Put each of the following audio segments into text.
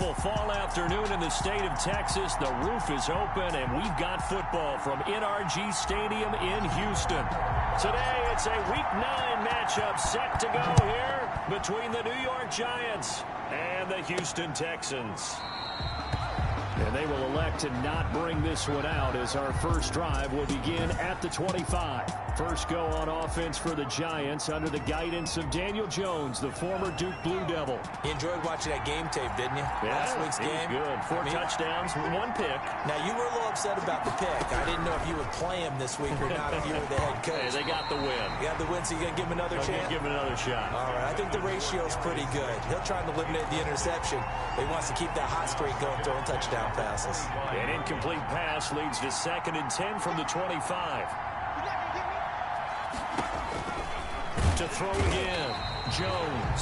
beautiful fall afternoon in the state of Texas. The roof is open, and we've got football from NRG Stadium in Houston. Today, it's a Week 9 matchup set to go here between the New York Giants and the Houston Texans. And they will elect to not bring this one out as our first drive will begin at the 25. First go on offense for the Giants under the guidance of Daniel Jones, the former Duke Blue Devil. You enjoyed watching that game tape, didn't you? Yeah, Last week's game. Good. Four touchdowns, one pick. Now, you were a little upset about the pick. I didn't know if you would play him this week or not if you were the head coach. Hey, they got the win. You got the win, so you're going to give him another chance? Give him another shot. All right, I think the ratio's pretty good. He'll try to eliminate the interception. He wants to keep that hot streak going, throwing touchdown passes. An incomplete pass leads to 2nd and 10 from the 25. To throw again, Jones.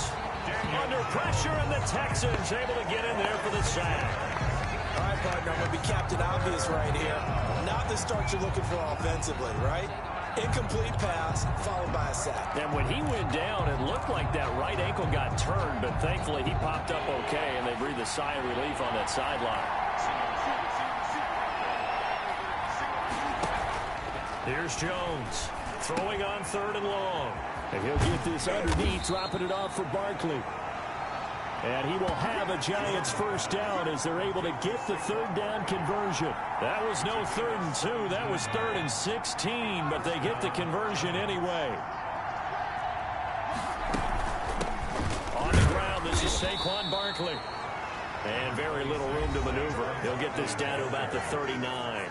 Under pressure, and the Texans able to get in there for the sack. All right, partner, I'm going to be Captain Obvious right here. Not the start you're looking for offensively, right? Incomplete pass, followed by a sack. And when he went down, it looked like that right ankle got turned, but thankfully he popped up okay, and they breathed a sigh of relief on that sideline. Here's Jones, throwing on 3rd and long. And he'll get this underneath, dropping it off for Barkley. And he will have a Giants first down as they're able to get the 3rd down conversion. That was no 3rd and 2. That was 3rd and 16, but they get the conversion anyway. On the ground, this is Saquon Barkley. And very little room to maneuver. He'll get this down to about the 39.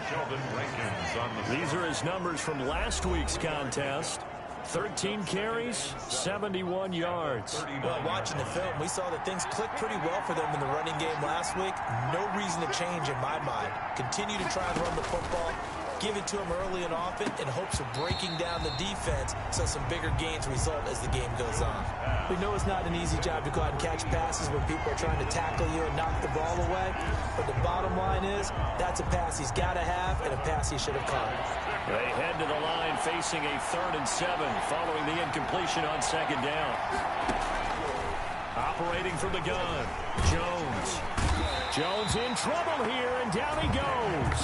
These are his numbers from last week's contest. 13 carries, 71 yards. Well, watching the film, we saw that things clicked pretty well for them in the running game last week. No reason to change in my mind. Continue to try and run the football. Give it to him early and often in hopes of breaking down the defense so some bigger gains result as the game goes on. We know it's not an easy job to go out and catch passes when people are trying to tackle you and knock the ball away. But the bottom line is that's a pass he's got to have and a pass he should have caught. They head to the line facing a 3rd and 7 following the incompletion on 2nd down. Operating from the gun, Jones. Jones in trouble here, and down he goes.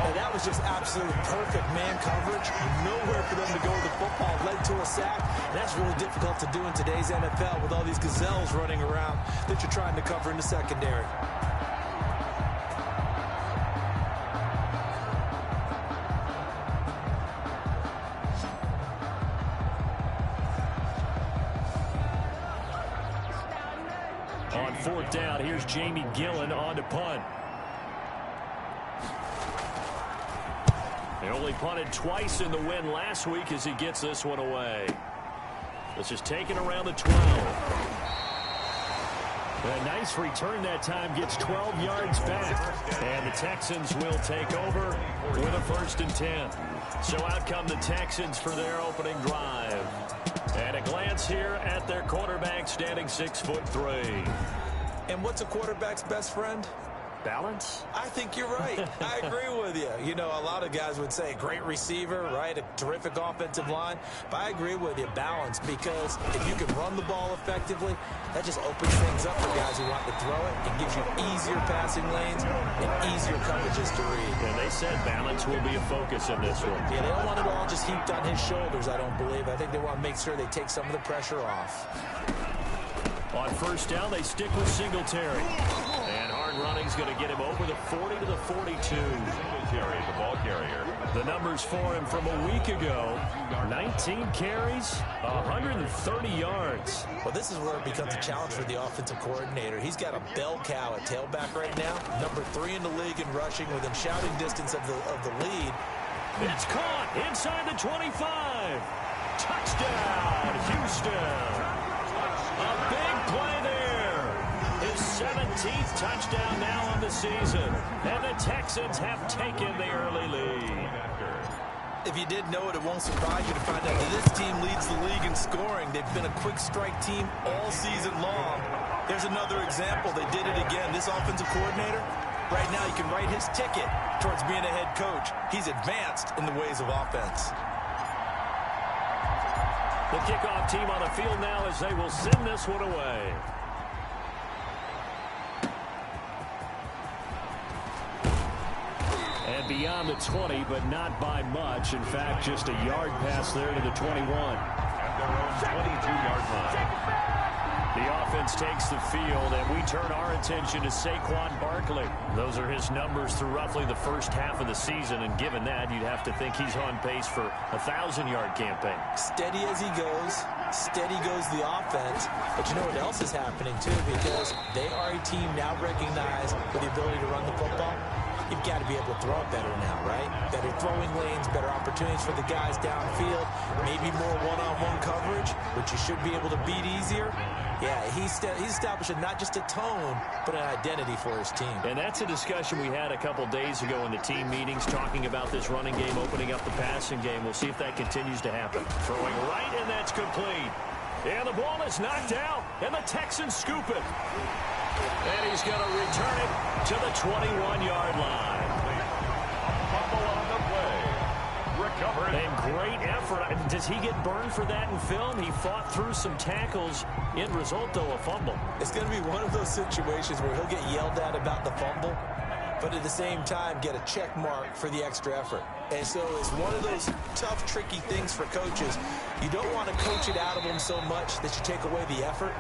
And that was just absolute perfect man coverage. Nowhere for them to go with the football. Led to a sack. And that's really difficult to do in today's NFL with all these gazelles running around that you're trying to cover in the secondary. On 4th down, here's Jamie Gillen on to punt. They only punted twice in the win last week as he gets this one away. This is taken around the 12. A nice return that time, gets 12 yards back. And the Texans will take over with a 1st and 10. So out come the Texans for their opening drive. And a glance here at their quarterback, standing 6'3". And what's a quarterback's best friend? Balance? I think you're right. I agree with you. You know, a lot of guys would say great receiver, right? A terrific offensive line. But I agree with you, balance, because if you can run the ball effectively, that just opens things up for guys who want to throw it. It gives you easier passing lanes and easier coverages to read. And they said balance will be a focus in this one. Yeah, they don't want it all just heaped on his shoulders, I don't believe. I think they want to make sure they take some of the pressure off. On 1st down, they stick with Singletary. And hard running's going to get him over the 40 to the 42. Singletary, the ball carrier. The numbers for him from a week ago: 19 carries, 130 yards. Well, this is where it becomes a challenge for the offensive coordinator. He's got a bell cow at tailback right now, number 3 in the league in rushing, within shouting distance of the lead. It's caught inside the 25. Touchdown, Houston. A big play there. His 17th touchdown now on the season. And the Texans have taken the early lead. If you didn't know it, it won't surprise you to find out that this team leads the league in scoring. They've been a quick strike team all season long. There's another example. They did it again. This offensive coordinator, right now he can write his ticket towards being a head coach. He's advanced in the ways of offense. The kickoff team on the field now as they will send this one away. beyond the 20, but not by much. In fact, just a yard pass there to the 21. At their own 22-yard line. The offense takes the field, and we turn our attention to Saquon Barkley. Those are his numbers through roughly the first half of the season, and given that, you'd have to think he's on pace for a 1,000-yard campaign. Steady as he goes, steady goes the offense. But you know what else is happening, too, because they are a team now recognized with the ability to run the football. You've got to be able to throw it better now, right? Better throwing lanes, better opportunities for the guys downfield, maybe more one-on-one coverage, which you should be able to beat easier. Yeah, he's establishing not just a tone, but an identity for his team. And that's a discussion we had a couple days ago in the team meetings, talking about this running game, opening up the passing game. We'll see if that continues to happen. Throwing right, and that's complete. And the ball is knocked out, and the Texans scoop it. And he's going to return it to the 21-yard line. Fumble on the play. Recovered. And great effort. Does he get burned for that in film? He fought through some tackles. End result, though, a fumble. It's going to be one of those situations where he'll get yelled at about the fumble, but at the same time get a check mark for the extra effort. And so it's one of those tough, tricky things for coaches. You don't want to coach it out of them so much that you take away the effort.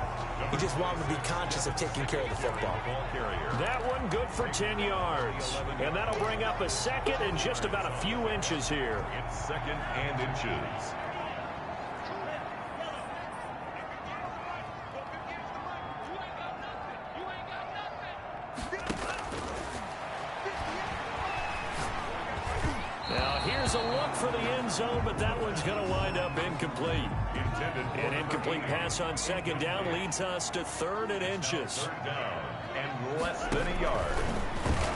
You just want them to be conscious of taking care of the football. That one good for 10 yards. And that'll bring up a second and just about a few inches here. It's second and inches. Now here's a look for the end zone, but that one's going to wind up incomplete. An incomplete pass on second down leads us to third and inches. Third down and less than a yard.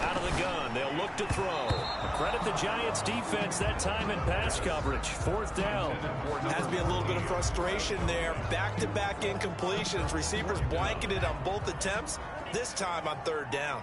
Out of the gun, they'll look to throw. Credit the Giants defense that time in pass coverage. Fourth down. Has to be a little bit of frustration there. Back-to-back incompletions. Receivers blanketed on both attempts, this time on third down.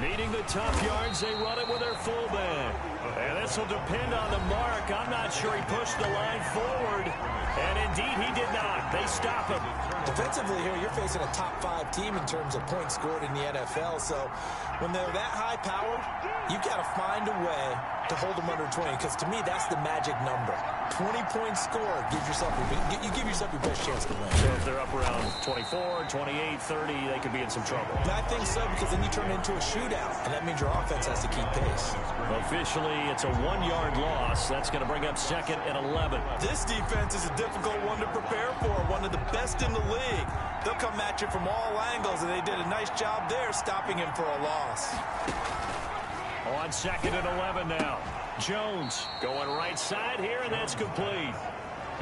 Needing the tough yards, they run it with their fullback. And this will depend on the mark. I'm not sure he pushed the line forward. And indeed, he did not. They stop him. Defensively here, you're facing a top-5 team in terms of points scored in the NFL. So when they're that high-powered, you've got to find a way to hold them under 20. Because to me, that's the magic number. 20 points scored. You give yourself your best chance to win. So if they're up around 24, 28, 30, they could be in some trouble. I think so, because then you turn it into a shootout. And that means your offense has to keep pace. Officially, it's a 1-yard loss. That's going to bring up second and 11. This defense is a difficult one to prepare for. One of the best in the league. They'll come at you from all angles, and they did a nice job there stopping him for a loss. On second and 11 now. Jones going right side here, and that's complete.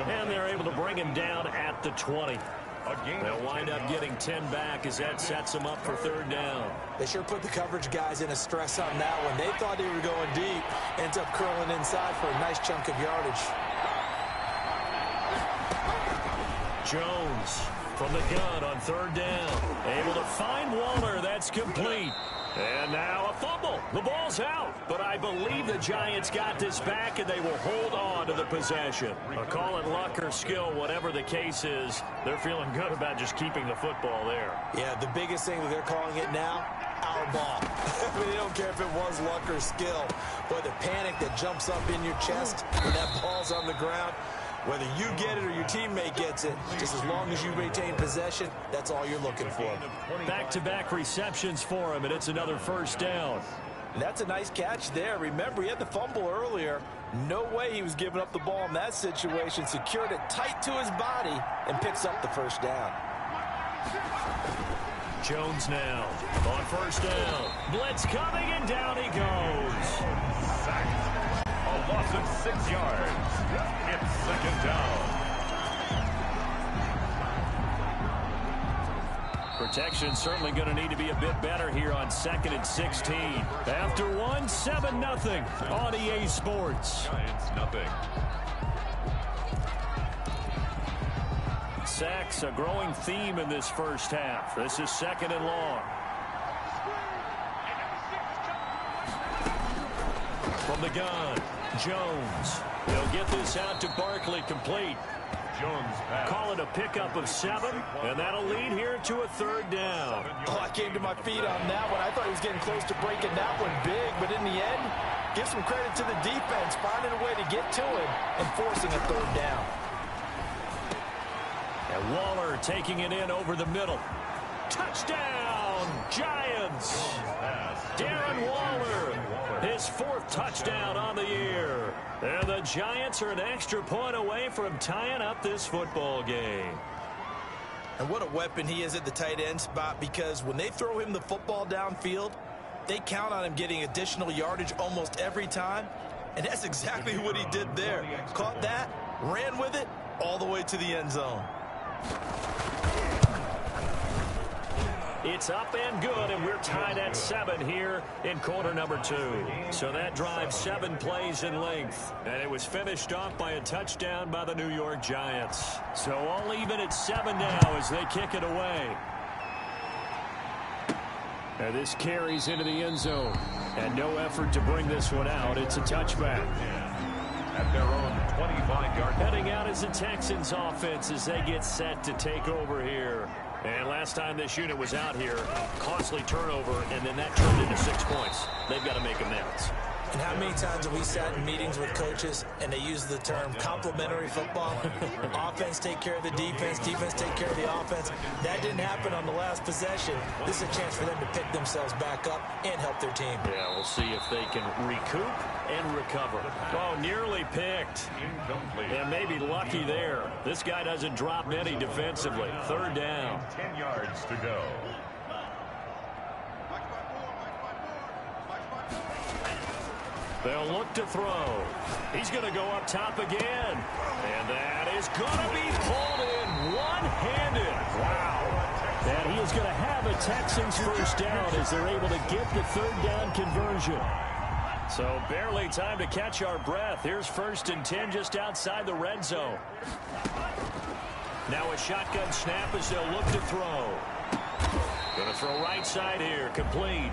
And they're able to bring him down at the 20. They'll wind up getting 10 back as that sets them up for third down. They sure put the coverage guys in a stress on that one. They thought they were going deep. Ends up curling inside for a nice chunk of yardage. Jones from the gun on third down. Able to find Waller. That's complete. And now a fumble. The ball's out. But I believe the Giants got this back, and they will hold on to the possession. Call it luck or skill, whatever the case is. They're feeling good about just keeping the football there. Yeah, the biggest thing that they're calling it now, our ball. I mean, they don't care if it was luck or skill. Boy, the panic that jumps up in your chest when that ball's on the ground, whether you get it or your teammate gets it, just as long as you retain possession, that's all you're looking for. Back-to-back receptions for him, and it's another first down. And that's a nice catch there. Remember, he had the fumble earlier. No way he was giving up the ball in that situation. Secured it tight to his body and picks up the first down. Jones now on first down. Blitz coming, and down he goes. Sacked. A loss of 6 yards. It's second down. Protection certainly going to need to be a bit better here on second and 16. After one, 7-0 on EA Sports. Giants nothing. Sacks, a growing theme in this first half. This is second and long. From the gun, Jones. He'll get this out to Barkley, complete. Jones pass. Call it a pickup of 7, and that'll lead here to a third down. Oh, I came to my feet on that one. I thought he was getting close to breaking that one big, but in the end, give some credit to the defense, finding a way to get to him and forcing a third down. And Waller taking it in over the middle. Touchdown, Giants! Darren Waller, his 4th touchdown on the year. And the Giants are an extra point away from tying up this football game. And what a weapon he is at the tight end spot, because when they throw him the football downfield, they count on him getting additional yardage almost every time. And that's exactly what he did there. Caught that, ran with it, all the way to the end zone. It's up and good, and we're tied at 7 here in quarter number 2. So that drive 7 plays in length, and it was finished off by a touchdown by the New York Giants. So all even at 7 now as they kick it away. And this carries into the end zone, and no effort to bring this one out. It's a touchback. At their own 25-yard. Heading out is the Texans offense as they get set to take over here. And last time this unit was out here, costly turnover, and then that turned into 6 points. They've got to make amends. And how many times have we sat in meetings with coaches and they use the term complementary football? Offense take care of the defense, defense take care of the offense. That didn't happen on the last possession. This is a chance for them to pick themselves back up and help their team. Yeah, we'll see if they can recoup and recover. Oh, nearly picked. And maybe lucky there. This guy doesn't drop many defensively. 3rd down. 10 yards to go. They'll look to throw. He's going to go up top again. And that is going to be pulled in one-handed. Wow. And he is going to have a Texans first down as they're able to get the 3rd down conversion. So barely time to catch our breath. Here's 1st and 10 just outside the red zone. Now a shotgun snap as they'll look to throw. Going to throw right side here. Complete.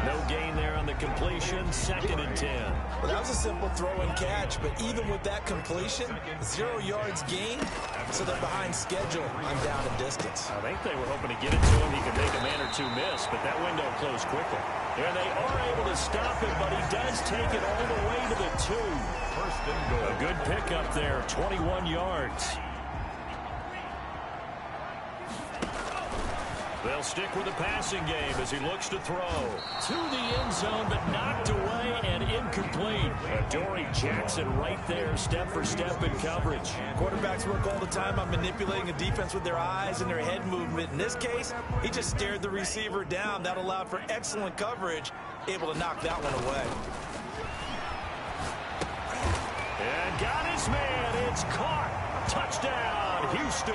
No gain there on the completion. 2nd and 10. Well, that was a simple throw and catch, but even with that completion, 0 yards gained, so they're behind schedule on down and distance. I think they were hoping to get it to him. He could make a man or two miss, but that window closed quickly. And they are able to stop him, but he does take it all the way to the 2. 1st and goal. A good pickup there, 21 yards. They'll stick with the passing game as he looks to throw. To the end zone, but knocked away and incomplete. Adoree Jackson right there, step for step in coverage. Quarterbacks work all the time on manipulating a defense with their eyes and their head movement. In this case, he just stared the receiver down. That allowed for excellent coverage, able to knock that one away. And got his man. It's caught. Touchdown, Houston.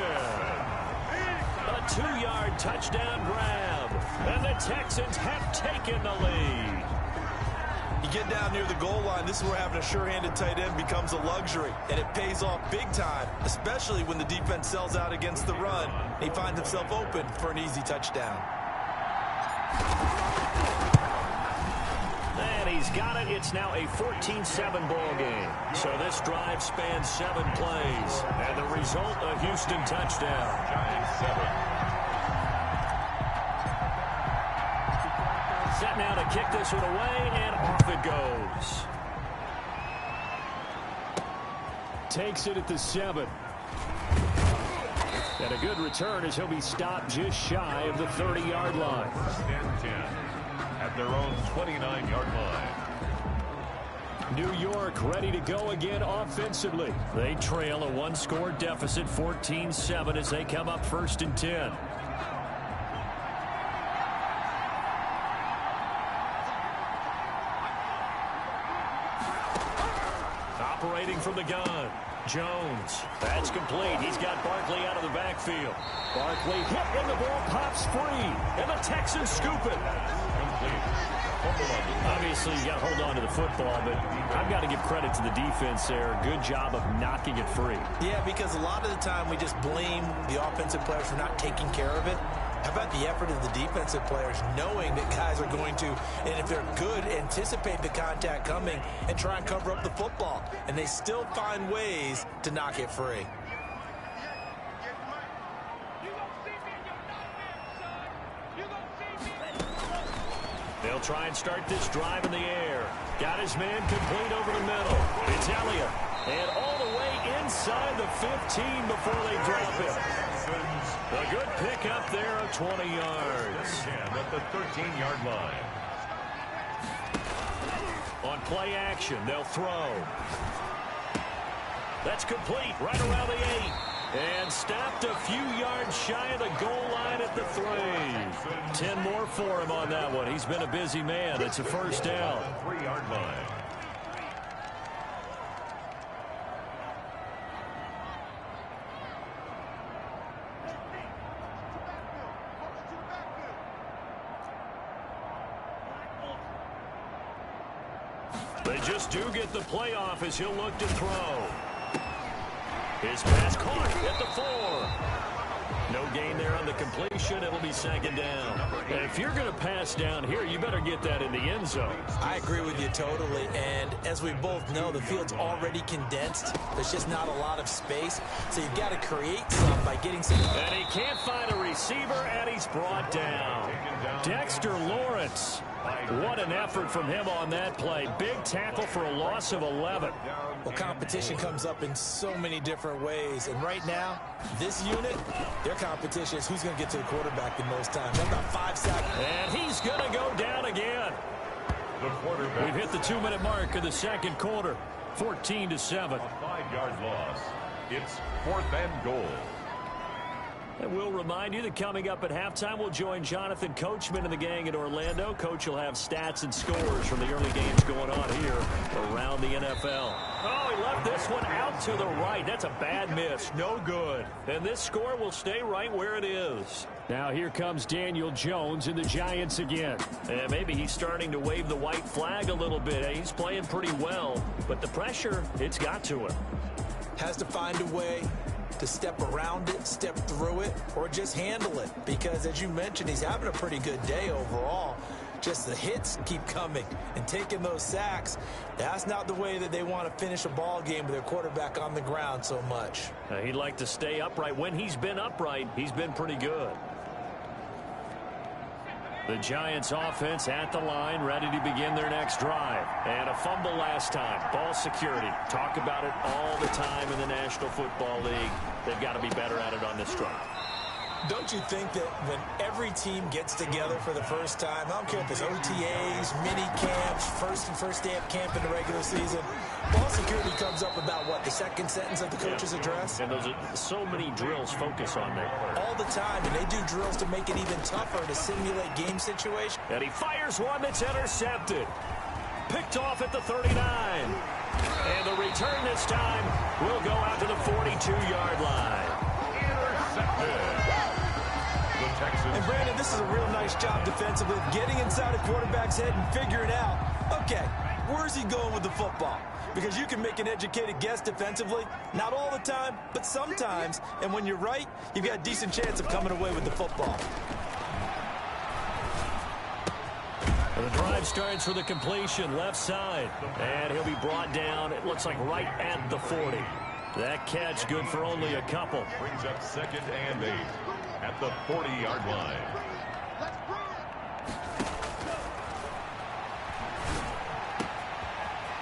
A 2-yard touchdown grab. And the Texans have taken the lead. You get down near the goal line, this is where having a sure-handed tight end becomes a luxury. And it pays off big time, especially when the defense sells out against the run. And he finds himself open for an easy touchdown. And he's got it. It's now a 14-7 ball game. So this drive spans 7 plays. And the result, a Houston touchdown. Giants 7. Set now to kick this one away, and off it goes. Takes it at the 7. And a good return as he'll be stopped just shy of the 30-yard line. 1st and 10. At their own 29-yard line. New York ready to go again offensively. They trail a 1-score deficit, 14-7, as they come up 1st and 10. Operating from the gun. Jones. That's complete. He's got Barkley out of the backfield. Barkley hit and the ball pops free. And the Texans scoop it. Obviously, you got to hold on to the football, but I've got to give credit to the defense there. Good job of knocking it free. Yeah, because a lot of the time we just blame the offensive players for not taking care of it. How about the effort of the defensive players knowing that guys are going to, and if they're good, anticipate the contact coming and try and cover up the football. And they still find ways to knock it free. They'll try and start this drive in the air. Got his man complete over the middle. It's Elliott. And all the way inside the 15 before they drop him. A good pickup there of 20 yards. At the 13-yard line. On play action, they'll throw. That's complete right around the 8. And stopped a few yards shy of the goal line at the 3. 10 more for him on that one. He's been a busy man. It's a first down. 3-yard line. They just do get the playoff as he'll look to throw. His pass caught at the 4. No gain there on the completion. It'll be second down. And if you're going to pass down here, you better get that in the end zone. I agree with you totally. And as we both know, the field's already condensed. There's just not a lot of space. So you've got to create some by getting some. And he can't find a receiver, and he's brought down. Dexter Lawrence. What an effort from him on that play. Big tackle for a loss of 11. Well, competition comes up in so many different ways. And right now, this unit, their competition is who's going to get to the quarterback the most time. They've got 5 sacks. And he's going to go down again. We've hit the 2-minute mark of the second quarter. 14-7. A 5-yard loss. It's 4th and goal. And we'll remind you that coming up at halftime, we'll join Jonathan Coachman and the gang in Orlando. Coach will have stats and scores from the early games going on here around the NFL. Oh, he left this one out to the right. That's a bad miss. No good. And this score will stay right where it is. Now here comes Daniel Jones and the Giants again. And maybe he's starting to wave the white flag a little bit. He's playing pretty well. But the pressure, it's got to him. Has to find a way to step around it, step through it, or just handle it. Because, as you mentioned, he's having a pretty good day overall. Just the hits keep coming and taking those sacks. That's not the way that they want to finish a ball game with their quarterback on the ground so much. He'd like to stay upright. When he's been upright, he's been pretty good. The Giants offense at the line, ready to begin their next drive. And a fumble last time. Ball security. Talk about it all the time in the National Football League. They've got to be better at it on this drive. Don't you think that when every team gets together for the first time, I don't care if it's OTAs, mini camps, first day of camp in the regular season, ball security comes up about what, the second sentence of the coach's address? And those are so many drills focus on that. All the time, and they do drills to make it even tougher to simulate game situations. And he fires one that's intercepted. Picked off at the 39. And the return this time will go out to the 42-yard line. Intercepted. And Brandon, this is a real nice job defensively, getting inside a quarterback's head and figuring out, okay, where's he going with the football? Because you can make an educated guess defensively, not all the time, but sometimes. And when you're right, you've got a decent chance of coming away with the football. And the drive starts with a completion left side. And he'll be brought down, it looks like right at the 40. That catch good for only a couple. Brings up 2nd and 8 at the 40-yard line.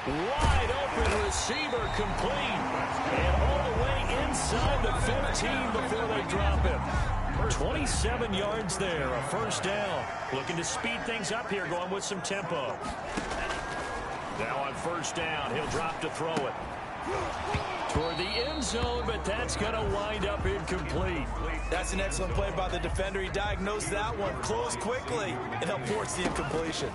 Wide open receiver complete. And all the way inside the 15 before they drop him. 27 yards there, a first down. Looking to speed things up here, going with some tempo. Now on first down, he'll drop to throw it. Toward the end zone, but that's going to wind up incomplete. That's an excellent play by the defender. He diagnosed that one, closed quickly, and they'll force the incompletion.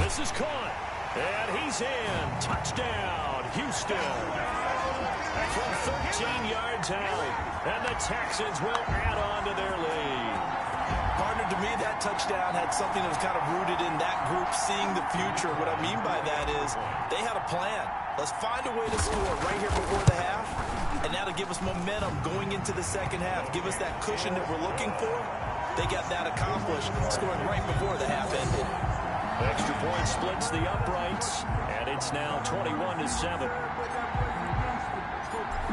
This is caught, and he's in. Touchdown, Houston. From 13 yards out, and the Texans will add on to their lead. Partner, to me, that touchdown had something that was kind of rooted in that group seeing the future. What I mean by that is they had a plan. Let's find a way to score right here before the half, and that'll give us momentum going into the second half. Give us that cushion that we're looking for. They got that accomplished, scoring right before the half ended. Extra point splits the uprights, and it's now 21-7.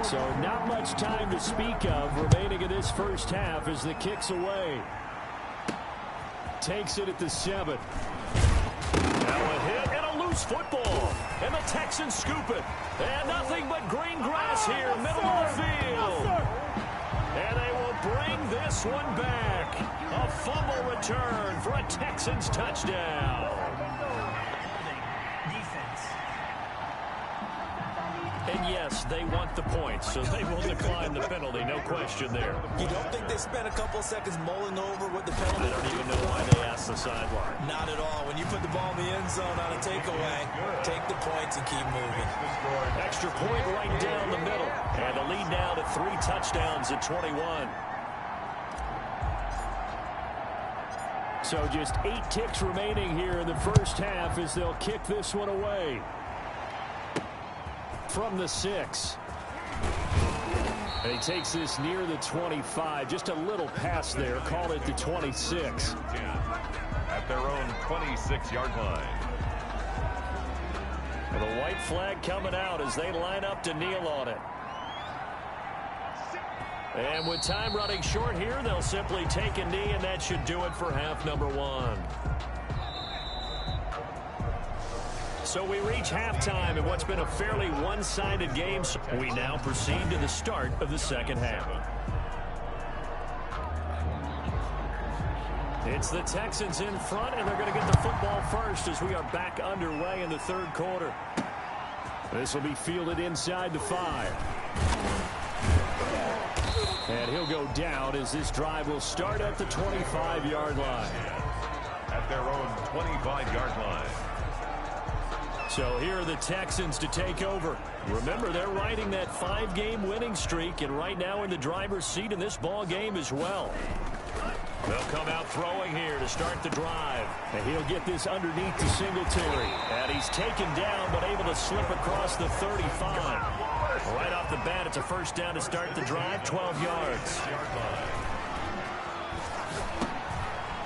So not much time to speak of remaining in this first half as the kick's away. Takes it at the 7. Now a hit and a loose football. And the Texans scoop it. And nothing but green grass here, middle of the field. And they will bring this one back. A fumble return for a Texans touchdown. And yes, they want the points, so they will decline the penalty, no question there. You don't think they spent a couple of seconds mulling over what the penalty? I don't even know why they asked the sideline. Not at all. When you put the ball in the end zone on a takeaway, take the points and keep moving. Extra point right down the middle. And the lead now to 3 touchdowns at 21. So just 8 ticks remaining here in the first half as they'll kick this one away. From the 6. And he takes this near the 25. Just a little pass there. Call it the 26. At their own 26-yard line. And the white flag coming out as they line up to kneel on it. And with time running short here, they'll simply take a knee, and that should do it for half number 1. So we reach halftime in what's been a fairly one-sided game. So we now proceed to the start of the second half. It's the Texans in front, and they're going to get the football first as we are back underway in the third quarter. This will be fielded inside the 5. And he'll go down as this drive will start at the 25-yard line. At their own 25-yard line. So here are the Texans to take over. Remember, they're riding that 5-game winning streak, and right now in the driver's seat in this ball game as well. They'll come out throwing here to start the drive. And he'll get this underneath to Singletary. And he's taken down, but able to slip across the 35. Right off the bat, it's a first down to start the drive, 12 yards.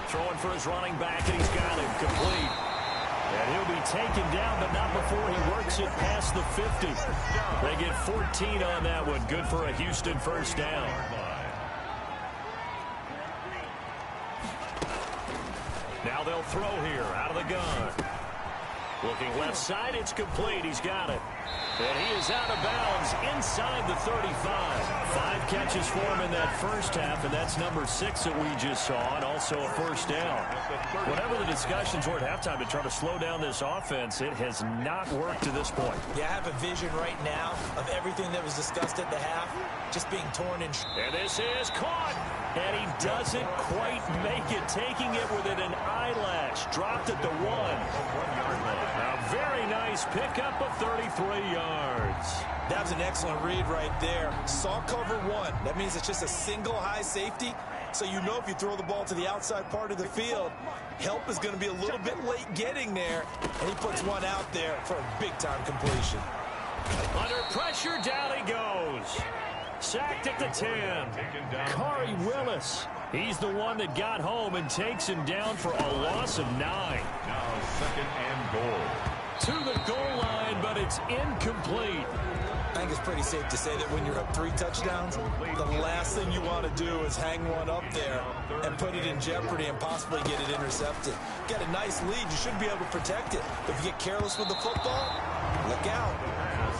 Throwing for his running back, and he's got him complete. And he'll be taken down, but not before he works it past the 50. They get 14 on that one. Good for a Houston first down. Now they'll throw here out of the gun. Looking left side, it's complete. He's got it. And he is out of bounds inside the 35. 5 catches for him in that first half, and that's number 6 that we just saw, and also a first down. Whatever the discussions were at halftime to try to slow down this offense, it has not worked to this point. Yeah, I have a vision right now of everything that was discussed at the half just being torn in. And this is caught. And he doesn't quite make it, taking it within an eyelash. Dropped at the 1. A very nice pickup of 33 yards. That was an excellent read right there. Saw cover 1. That means it's just a single high safety. So you know if you throw the ball to the outside part of the field, help is going to be a little bit late getting there. And he puts one out there for a big-time completion. Under pressure, down he goes. Sacked at the 10. Corey Willis. He's the one that got home and takes him down for a loss of 9. Now 2nd and goal. To the goal line, but it's incomplete. I think it's pretty safe to say that when you're up 3 touchdowns, the last thing you want to do is hang one up there and put it in jeopardy and possibly get it intercepted. Get a nice lead, you should be able to protect it. But if you get careless with the football, look out.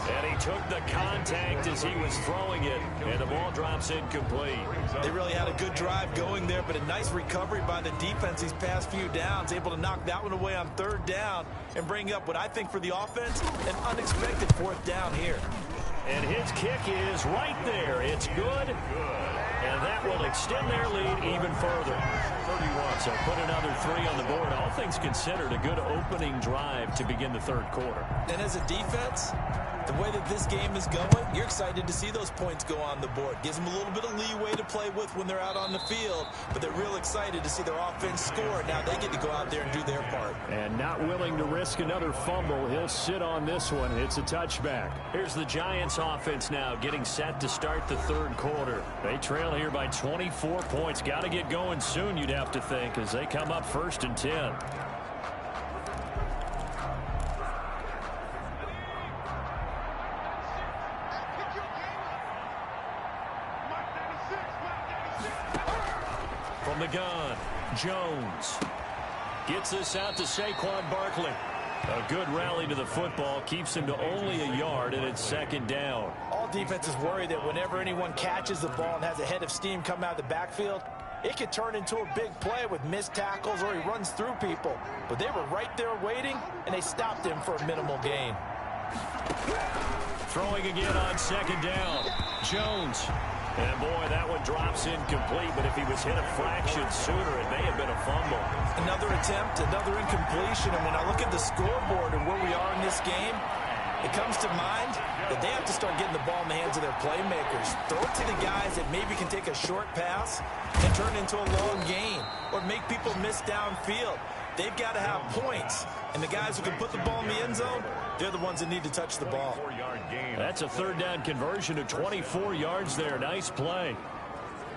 And he took the contact as he was throwing it, and the ball drops incomplete. They really had a good drive going there, but a nice recovery by the defense these past few downs, able to knock that one away on 3rd down and bring up what I think for the offense, an unexpected 4th down here. And his kick is right there. It's good. And that will extend their lead even further. 31. So put another 3 on the board. All things considered, a good opening drive to begin the third quarter. And as a defense, the way that this game is going, you're excited to see those points go on the board. Gives them a little bit of leeway to play with when they're out on the field, but they're real excited to see their offense score. Now they get to go out there and do their part. And not willing to risk another fumble. He'll sit on this one. It's a touchback. Here's the Giants offense now getting set to start the third quarter. They trail here by 24 points. Got to get going soon, you'd have to think, as they come up 1st and 10. From the gun, Jones. Gets this out to Saquon Barkley. A good rally to the football. Keeps him to only a yard, and it's second down. All defenses worry that whenever anyone catches the ball and has a head of steam come out of the backfield, it could turn into a big play with missed tackles or he runs through people. But they were right there waiting, and they stopped him for a minimal gain. Throwing again on second down. Jones. And, boy, that one drops incomplete, but if he was hit a fraction sooner, it may have been a fumble. Another attempt, another incompletion, and when I look at the scoreboard and where we are in this game, it comes to mind that they have to start getting the ball in the hands of their playmakers. Throw it to the guys that maybe can take a short pass and turn it into a long gain or make people miss downfield. They've got to have points, and the guys who can put the ball in the end zone, they're the ones that need to touch the ball. That's a third down conversion to 24 yards there. Nice play.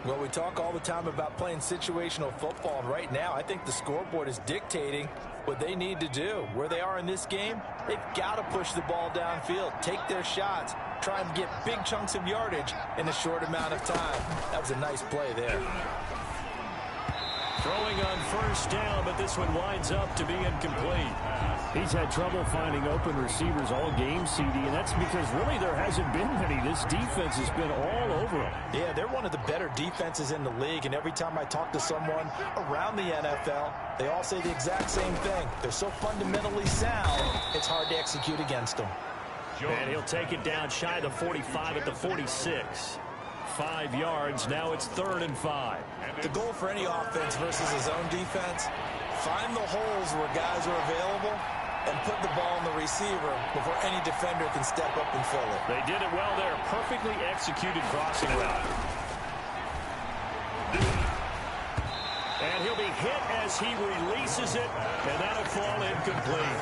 Well, we talk all the time about playing situational football, and right now I think the scoreboard is dictating what they need to do. Where they are in this game, they've got to push the ball downfield, take their shots, try and get big chunks of yardage in a short amount of time. That was a nice play there. Throwing on first down, but this one winds up to be incomplete. He's had trouble finding open receivers all game, CD, and that's because really there hasn't been many. This defense has been all over him. Yeah, they're one of the better defenses in the league, and every time I talk to someone around the NFL, they all say the exact same thing. They're so fundamentally sound, it's hard to execute against them. And he'll take it down shy of the 45 at the 46. 5 yards. Now it's 3rd and 5. The goal for any offense versus his own defense, find the holes where guys are available and put the ball on the receiver before any defender can step up and fill it. They did it well there. Perfectly executed crossing route. And he'll be hit as he releases it, and that'll fall incomplete.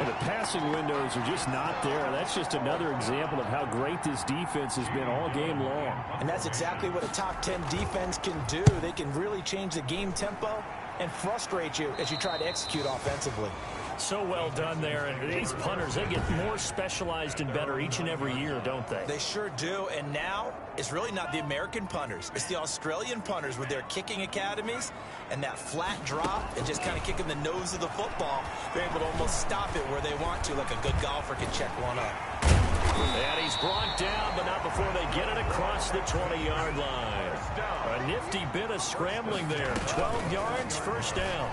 The passing windows are just not there. That's just another example of how great this defense has been all game long. And that's exactly what a top 10 defense can do. They can really change the game tempo and frustrate you as you try to execute offensively. So well done there. And these punters, they get more specialized and better each and every year, don't they? They sure do. And now it's really not the American punters. It's the Australian punters with their kicking academies and that flat drop and just kind of kicking the nose of the football. They're able to almost stop it where they want to, like a good golfer can check one up. And he's brought down, but not before they get it across the 20-yard line. A nifty bit of scrambling there. 12 yards, first down.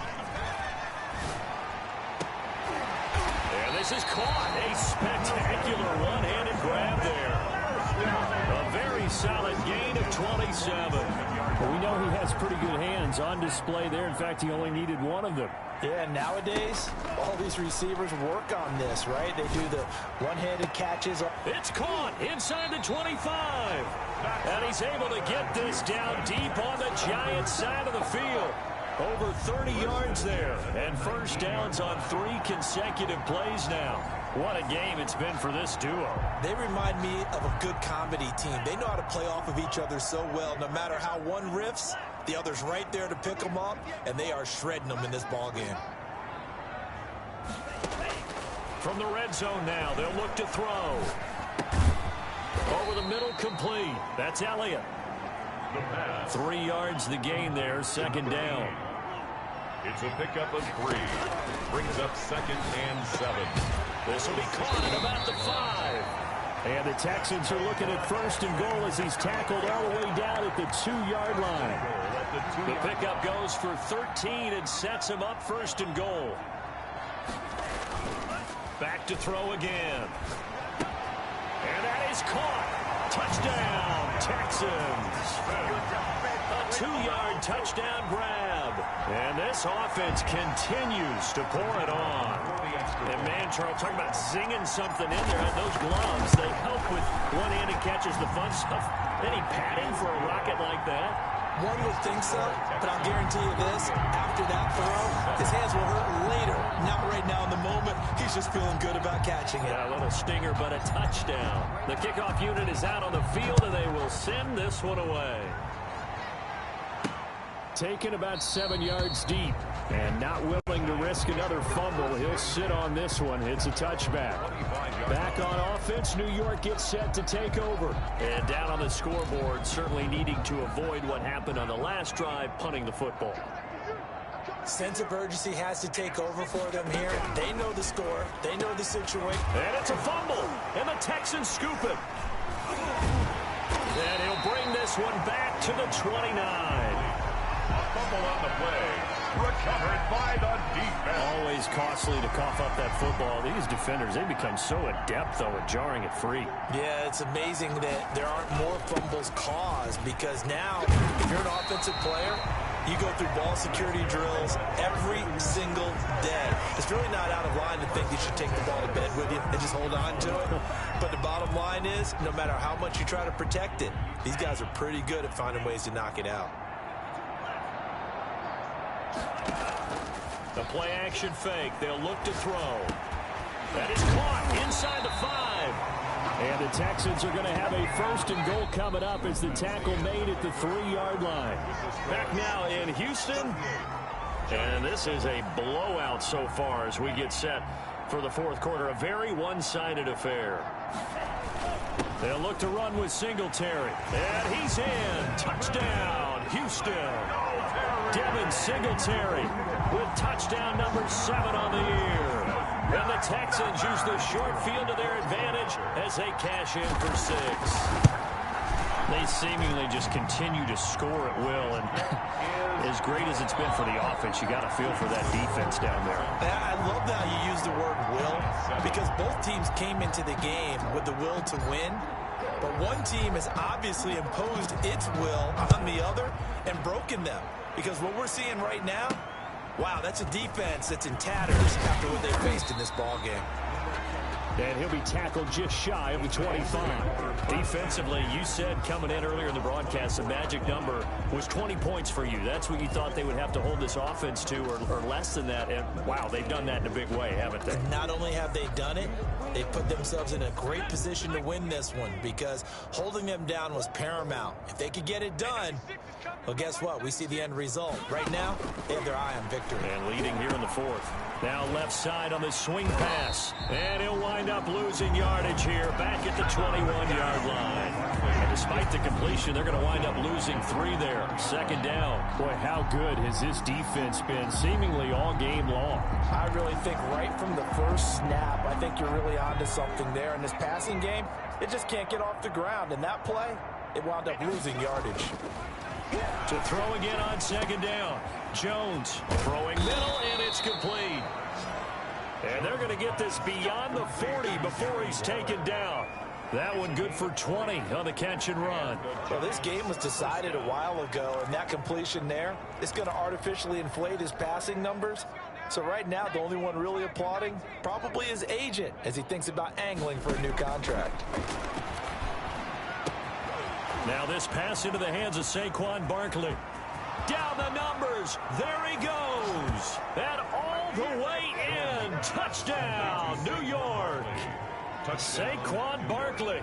And this is caught. A spectacular one-handed grab there. A very solid gain of 27. Well, we know he has pretty good hands on display there. In fact, he only needed one of them. Yeah, nowadays, all these receivers work on this, right? They do the one-handed catches. It's caught inside the 25. And he's able to get this down deep on the Giants' side of the field. Over 30 yards there. And first downs on 3 consecutive plays now. What a game it's been for this duo. They remind me of a good comedy team. They know how to play off of each other so well. No matter how one riffs, the other's right there to pick them up, and they are shredding them in this ball game. From the red zone now, they'll look to throw. Over the middle, complete. That's Elliott. 3 yards the gain there, second down. It's a pickup of 3. Brings up 2nd and 7. This will be caught at about the 5. And the Texans are looking at 1st and goal as he's tackled all the way down at the 2-yard line. The pickup goes for 13 and sets him up 1st and goal. Back to throw again. And that is caught. Touchdown, Texans. A 2-yard touchdown grab. And this offense continues to pour it on. And man, Charles, talking about zinging something in there. Those gloves, they help with one-handed catches, the fun stuff. Any padding for a rocket like that? One would think so, but I'll guarantee you this. After that throw, his hands will hurt later. Not right now in the moment. He's just feeling good about catching it. Yeah, a little stinger, but a touchdown. The kickoff unit is out on the field, and they will send this one away. Taken about 7 yards deep and not willing to risk another fumble. He'll sit on this one. It's a touchback. Back on offense, New York gets set to take over. And down on the scoreboard, certainly needing to avoid what happened on the last drive, punting the football. Sense of urgency has to take over for them here. They know the score. They know the situation. And it's a fumble, and the Texans scoop it. And he'll bring this one back to the 29. A fumble on the play. Recovered by the defense. Always costly to cough up that football. These defenders, they become so adept, though, at jarring it free. Yeah, it's amazing that there aren't more fumbles caused, because now, if you're an offensive player, you go through ball security drills every single day. It's really not out of line to think you should take the ball to bed with you and just hold on to it. But the bottom line is, no matter how much you try to protect it, these guys are pretty good at finding ways to knock it out. The play action fake. They'll look to throw. That is caught inside the 5. And the Texans are going to have a 1st and goal coming up as the tackle made at the 3-yard line. Back now in Houston. And this is a blowout so far as we get set for the 4th quarter. A very one-sided affair. They'll look to run with Singletary. And he's in. Touchdown, Houston. Devin Singletary with touchdown number 7 on the year. And the Texans use the short field to their advantage as they cash in for 6. They seemingly just continue to score at will, and as great as it's been for the offense, you got to feel for that defense down there. I love how you use the word will, because both teams came into the game with the will to win, but one team has obviously imposed its will on the other and broken them. Because what we're seeing right now, wow, that's a defense that's in tatters after what they faced in this ball game. And he'll be tackled just shy of the 25. Defensively, you said coming in earlier in the broadcast, the magic number was 20 points for you. That's what you thought they would have to hold this offense to, or less than that. And, wow, they've done that in a big way, haven't they? And not only have they done it, they put themselves in a great position to win this one, because holding them down was paramount. If they could get it done, well, guess what? We see the end result. Right now, they have their eye on victory. And leading here in the 4th. Now left side on the swing pass. And he'll wind up losing yardage here back at the 21-yard line. And despite the completion, they're going to wind up losing 3 there. 2nd down. Boy, how good has this defense been seemingly all game long? I really think right from the first snap, I think you're really onto something there. In this passing game, it just can't get off the ground. And that play, it wound up losing yardage. To throw again on 2nd down. Jones throwing middle, and it's complete. And they're going to get this beyond the 40 before he's taken down. That one good for 20 on the catch and run. Well, this game was decided a while ago, and that completion there is going to artificially inflate his passing numbers. So right now, the only one really applauding probably his agent as he thinks about angling for a new contract. Now this pass into the hands of Saquon Barkley. Down the numbers. There he goes. And all the way in. Touchdown, New York. Saquon Barkley.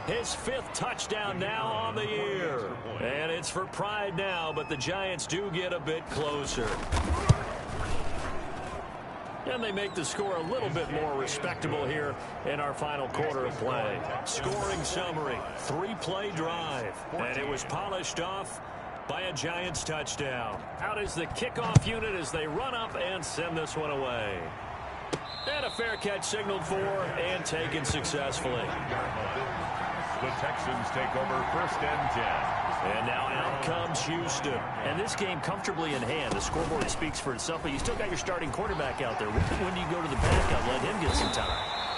His 5th touchdown now on the year. And it's for pride now, but the Giants do get a bit closer. And they make the score a little bit more respectable here in our final quarter of play. Scoring summary, 3-play drive. And it was polished off by a Giants touchdown. Out is the kickoff unit as they run up and send this one away. And a fair catch signaled for and taken successfully. The Texans take over 1st and 10. And now out comes Houston. And this game comfortably in hand. The scoreboard speaks for itself, but you still got your starting quarterback out there. When do you go to the backup, let him get some time?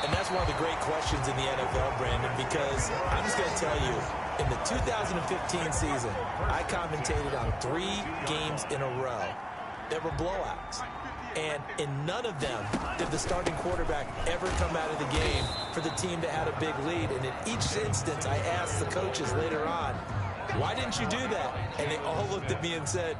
And that's one of the great questions in the NFL, Brandon, because I'm just going to tell you, in the 2015 season, I commentated on 3 games in a row that were blowouts. And in none of them did the starting quarterback ever come out of the game for the team that had a big lead. And in each instance, I asked the coaches later on, why didn't you do that? And they all looked at me and said,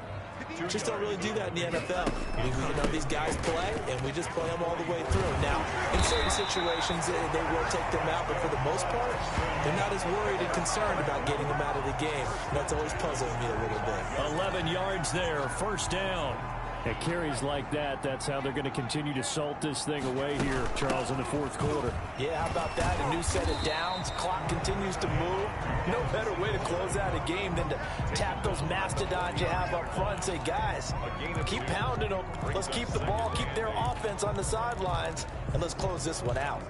just don't really do that in the NFL. You know, these guys play, and we just play them all the way through. Now, in certain situations, they will take them out, but for the most part, they're not as worried and concerned about getting them out of the game. And that's always puzzling me a little bit. 11 yards there, 1st down. At carries like that, that's how they're going to continue to salt this thing away here, Charles, in the fourth quarter. Yeah, how about that? A new set of downs. Clock continues to move. No better way to close out a game than to tap those mastodons you have up front and say, guys, keep pounding them. Let's keep the ball, keep their offense on the sidelines, and let's close this one out.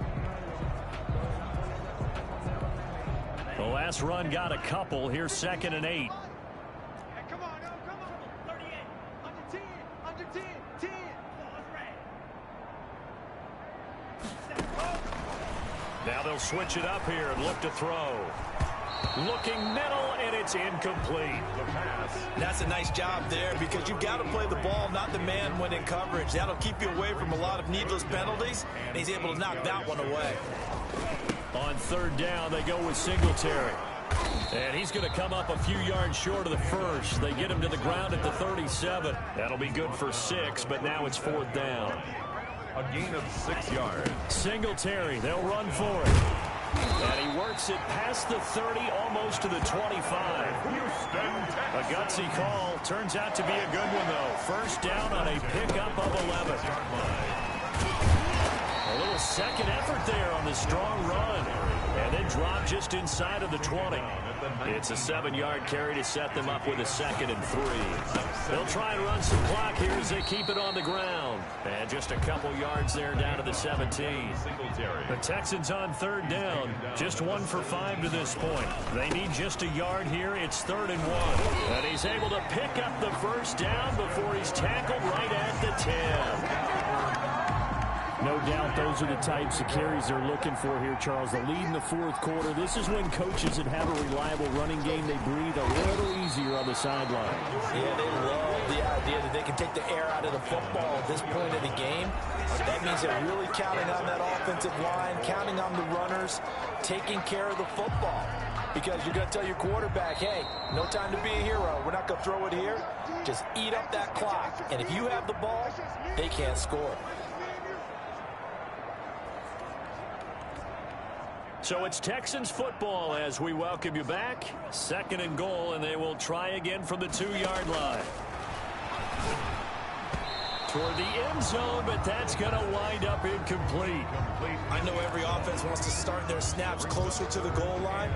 The last run got a couple. Here's 2nd and 8. Now they'll switch it up here and look to throw. Looking middle, and it's incomplete. That's a nice job there because you've got to play the ball, not the man when in coverage. That'll keep you away from a lot of needless penalties, and he's able to knock that one away. On 3rd down, they go with Singletary. And he's going to come up a few yards short of the first. They get him to the ground at the 37. That'll be good for 6, but now it's 4th down. A gain of 6 yards. Singletary, they'll run for it. And he works it past the 30, almost to the 25. A gutsy call. Turns out to be a good one, though. 1st down on a pickup of 11. A little second effort there on the strong run. And then drop just inside of the 20. It's a 7-yard carry to set them up with a 2nd and 3. They'll try and run some clock here as they keep it on the ground. And just a couple yards there down to the 17. The Texans on 3rd down. Just 1 for 5 to this point. They need just a yard here. It's 3rd and 1. And he's able to pick up the 1st down before he's tackled right at the 10. No doubt those are the types of carries they're looking for here, Charles. The lead in the fourth quarter. This is when coaches that have a reliable running game, they breathe a little easier on the sideline. Yeah, they love the idea that they can take the air out of the football at this point of the game. That means they're really counting on that offensive line, counting on the runners, taking care of the football. Because you're going to tell your quarterback, hey, no time to be a hero. We're not going to throw it here. Just eat up that clock. And if you have the ball, they can't score. So it's Texans football as we welcome you back. 2nd and goal, and they will try again from the 2-yard line. Toward the end zone, but that's going to wind up incomplete. I know every offense wants to start their snaps closer to the goal line,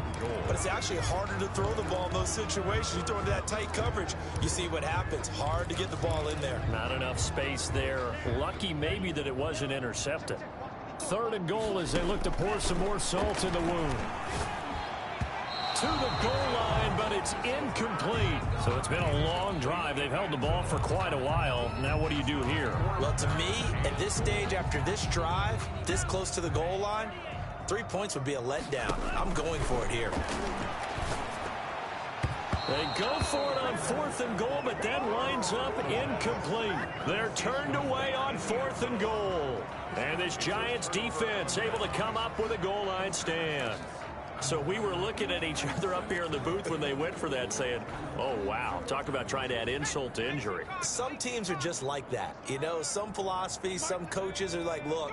but it's actually harder to throw the ball in those situations. You throw into that tight coverage, you see what happens. Hard to get the ball in there. Not enough space there. Lucky maybe that it wasn't intercepted. 3rd and goal as they look to pour some more salt in the wound. To the goal line, but it's incomplete. So it's been a long drive. They've held the ball for quite a while. Now what do you do here? Well, to me, at this stage, after this drive, this close to the goal line, 3 points would be a letdown. I'm going for it here. They go for it on 4th and goal, but that winds up incomplete. They're turned away on 4th and goal. And this Giants defense able to come up with a goal line stand. So we were looking at each other up here in the booth when they went for that saying, oh, wow, talk about trying to add insult to injury. Some teams are just like that. You know, some philosophies, some coaches are like, look,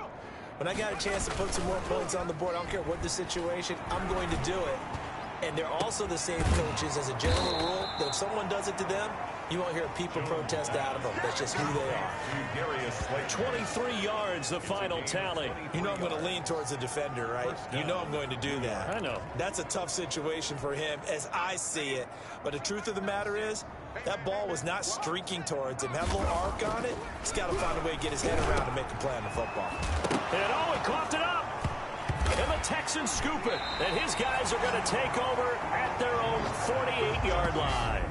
when I got a chance to put some more points on the board, I don't care what the situation, I'm going to do it. And they're also the same coaches as a general rule that if someone does it to them, you won't hear people protest out of them. That's just who they are. 23 yards, the final tally. You know I'm going to lean towards the defender, right? You know I'm going to do that. I know. That's a tough situation for him as I see it. But the truth of the matter is, that ball was not streaking towards him. Had a little arc on it. He's got to find a way to get his head around and make a play on the football. And he coughed it up. And the Texans scoop it. And his guys are going to take over at their own 48-yard line.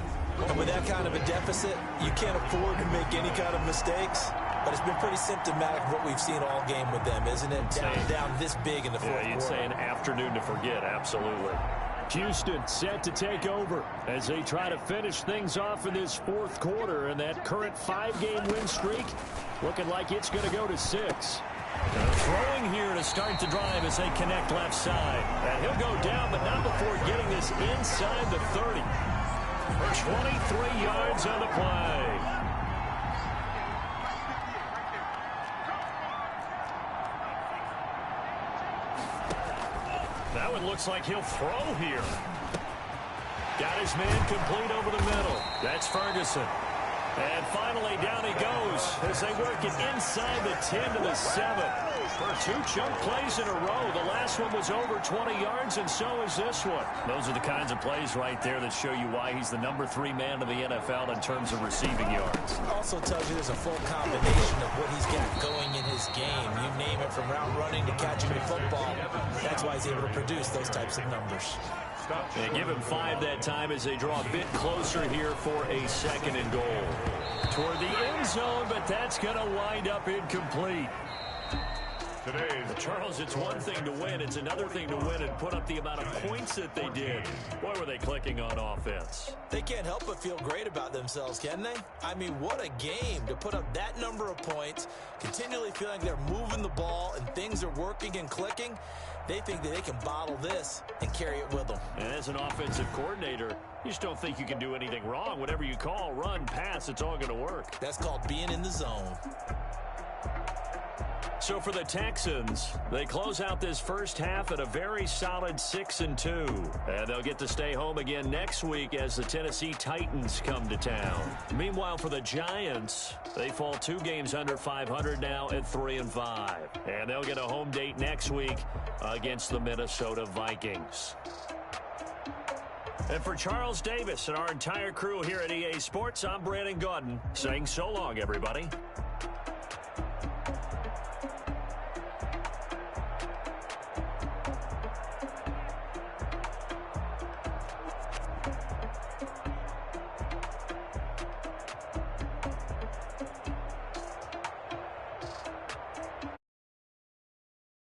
And with that kind of a deficit, you can't afford to make any kind of mistakes. But it's been pretty symptomatic of what we've seen all game with them, isn't it? Down this big in the fourth quarter. Yeah, you'd say an afternoon to forget, absolutely. Houston set to take over as they try to finish things off in this fourth quarter. And that current 5-game win streak looking like it's going to go to 6. Throwing here to start the drive as they connect left side. And he'll go down, but not before getting this inside the 30. 23 yards on the play. That one looks like he'll throw here. Got his man complete over the middle. That's Ferguson. And finally, down he goes as they work it inside the 10 to the 7. For 2 chunk plays in a row. The last one was over 20 yards, and so is this one. Those are the kinds of plays right there that show you why he's the number 3 man in the NFL in terms of receiving yards. Also tells you there's a full combination of what he's got going in his game. You name it, from route running to catching the football. That's why he's able to produce those types of numbers. They give him 5 that time as they draw a bit closer here for a 2nd and goal. Toward the end zone, but that's going to wind up incomplete. Charles, it's one thing to win. It's another thing to win and put up the amount of points that they did. Boy, were they clicking on offense. They can't help but feel great about themselves, can they? I mean, what a game to put up that number of points, continually feeling they're moving the ball and things are working and clicking. They think that they can bottle this and carry it with them. And as an offensive coordinator, you just don't think you can do anything wrong. Whatever you call, run, pass, it's all going to work. That's called being in the zone. So for the Texans, they close out this first half at a very solid 6-2. And they'll get to stay home again next week as the Tennessee Titans come to town. Meanwhile, for the Giants, they fall 2 games under 500 now at 3-5. And they'll get a home date next week against the Minnesota Vikings. And for Charles Davis and our entire crew here at EA Sports, I'm Brandon Gaudin saying so long, everybody.